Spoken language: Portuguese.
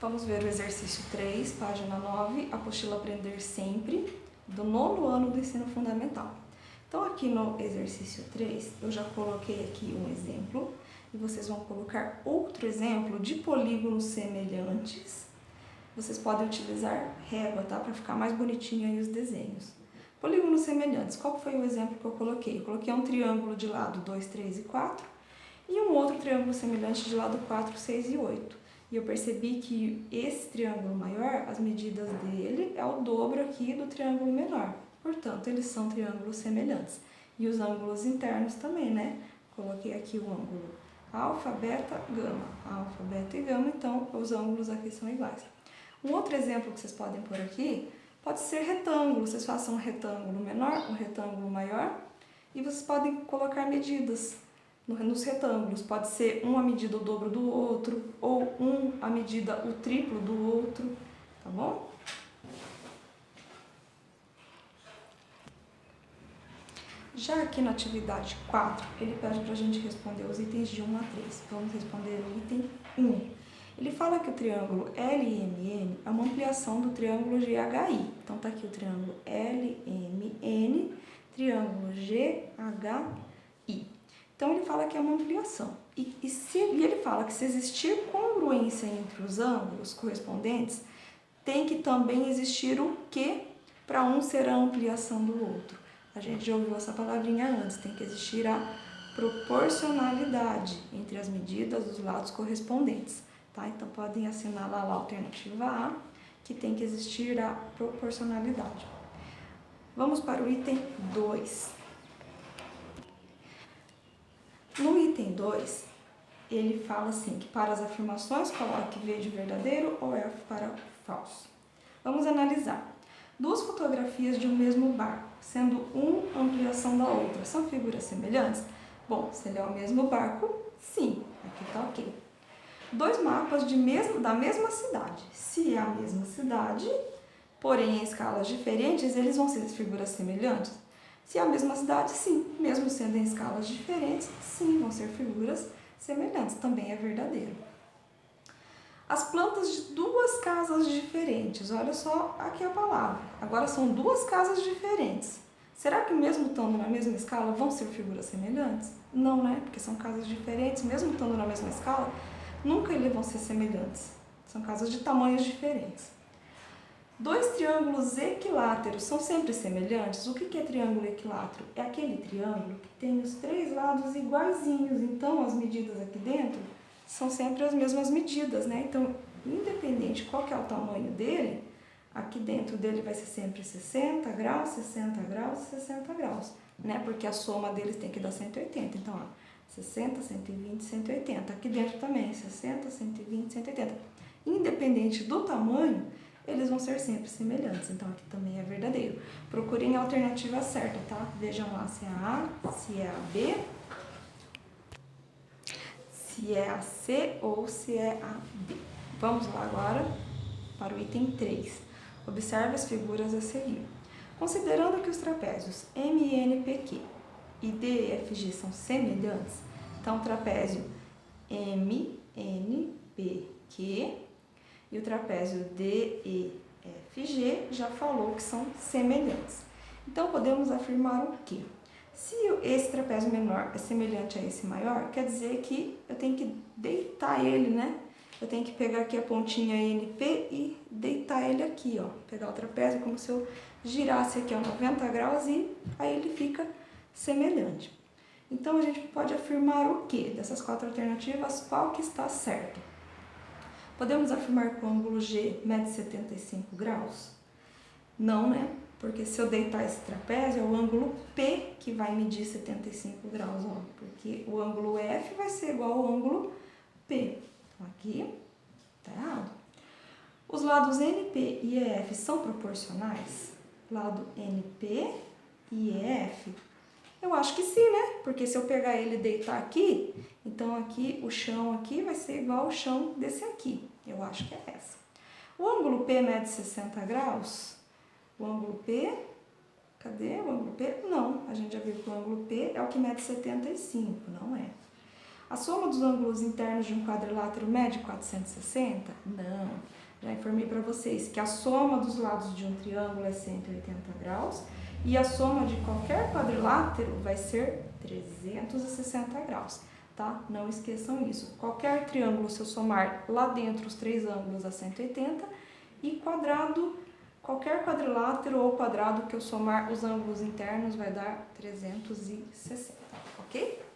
Vamos ver o exercício 3, página 9, apostila Aprender Sempre, do 9º ano do ensino fundamental. Então, aqui no exercício 3, eu já coloquei aqui um exemplo, e vocês vão colocar outro exemplo de polígonos semelhantes. Vocês podem utilizar régua, tá? Para ficar mais bonitinho aí os desenhos. Polígonos semelhantes, qual foi o exemplo que eu coloquei? Eu coloquei um triângulo de lado 2, 3 e 4, e um outro triângulo semelhante de lado 4, 6 e 8. E eu percebi que esse triângulo maior, as medidas dele é o dobro aqui do triângulo menor. Portanto, eles são triângulos semelhantes. E os ângulos internos também, né? Coloquei aqui o ângulo alfa, beta, gama. Alfa, beta e gama, então os ângulos aqui são iguais. Um outro exemplo que vocês podem pôr aqui pode ser retângulo. Vocês façam um retângulo menor, um retângulo maior, e vocês podem colocar medidas nos retângulos. Pode ser uma medida o dobro do outro, ou a medida o triplo do outro, tá bom? Já aqui na atividade 4, ele pede para a gente responder os itens de 1 a 3. Vamos responder o item 1. Ele fala que o triângulo LMN é uma ampliação do triângulo GHI. Então, tá aqui o triângulo LMN, triângulo GHI. Então, ele fala que é uma ampliação. E ele fala que se existir congruência entre os ângulos correspondentes, tem que também existir o que para um ser a ampliação do outro. A gente já ouviu essa palavrinha antes, tem que existir a proporcionalidade entre as medidas dos lados correspondentes. Tá? Então, podem assinalar lá a alternativa A, que tem que existir a proporcionalidade. Vamos para o item 2. No item 2, ele fala assim, que para as afirmações coloque V de verdadeiro ou F para falso. Vamos analisar. Duas fotografias de um mesmo barco, sendo uma ampliação da outra, são figuras semelhantes? Bom, se ele é o mesmo barco, sim, aqui está ok. Dois mapas da mesma cidade. Se é a mesma cidade, porém em escalas diferentes, eles vão ser figuras semelhantes? Se é a mesma cidade, sim. Mesmo sendo em escalas diferentes, sim, vão ser figuras semelhantes. Também é verdadeiro. As plantas de duas casas diferentes. Olha só aqui a palavra. Agora são duas casas diferentes. Será que mesmo estando na mesma escala, vão ser figuras semelhantes? Não, né? Porque são casas diferentes, mesmo estando na mesma escala, nunca eles vão ser semelhantes. São casas de tamanhos diferentes. Dois triângulos equiláteros são sempre semelhantes? O que é triângulo equilátero? É aquele triângulo que tem os três lados iguaizinhos. Então, as medidas aqui dentro são sempre as mesmas medidas, né? Então, independente qual que é o tamanho dele, aqui dentro dele vai ser sempre 60 graus, 60 graus, 60 graus, né? Porque a soma deles tem que dar 180. Então, ó, 60, 120, 180. Aqui dentro também, 60, 120, 180. Independente do tamanho, eles vão ser sempre semelhantes. Então, aqui também é verdadeiro. Procurem a alternativa certa, tá? Vejam lá se é a A, se é a B, se é a C ou se é a D. Vamos lá agora para o item 3. Observe as figuras a seguir. Considerando que os trapézios MNPQ e DEFG são semelhantes, então o trapézio MNPQ e o trapézio DEFG já falou que são semelhantes. Então, podemos afirmar o quê? Se esse trapézio menor é semelhante a esse maior, quer dizer que eu tenho que deitar ele, né? Eu tenho que pegar aqui a pontinha NP e deitar ele aqui, ó. Pegar o trapézio como se eu girasse aqui a 90 graus e aí ele fica semelhante. Então, a gente pode afirmar o quê? Dessas quatro alternativas, qual que está certo? Podemos afirmar que o ângulo G mede 75 graus? Não, né? Porque se eu deitar esse trapézio, é o ângulo P que vai medir 75 graus, ó. Porque o ângulo F vai ser igual ao ângulo P. Então, aqui tá errado. Os lados NP e EF são proporcionais? Lado NP e EF? Eu acho que sim, né? Porque se eu pegar ele e deitar aqui, então aqui o chão aqui vai ser igual ao chão desse aqui. Eu acho que é essa. O ângulo P mede 60 graus? O ângulo P, cadê o ângulo P? Não, a gente já viu que o ângulo P é o que mede 75, não é. A soma dos ângulos internos de um quadrilátero mede 460? Não. Já informei para vocês que a soma dos lados de um triângulo é 180 graus e a soma de qualquer quadrilátero vai ser 360 graus, tá? Não esqueçam isso. Qualquer triângulo, se eu somar lá dentro os três ângulos, dá 180 e quadrado, qualquer quadrilátero ou quadrado que eu somar os ângulos internos vai dar 360, ok?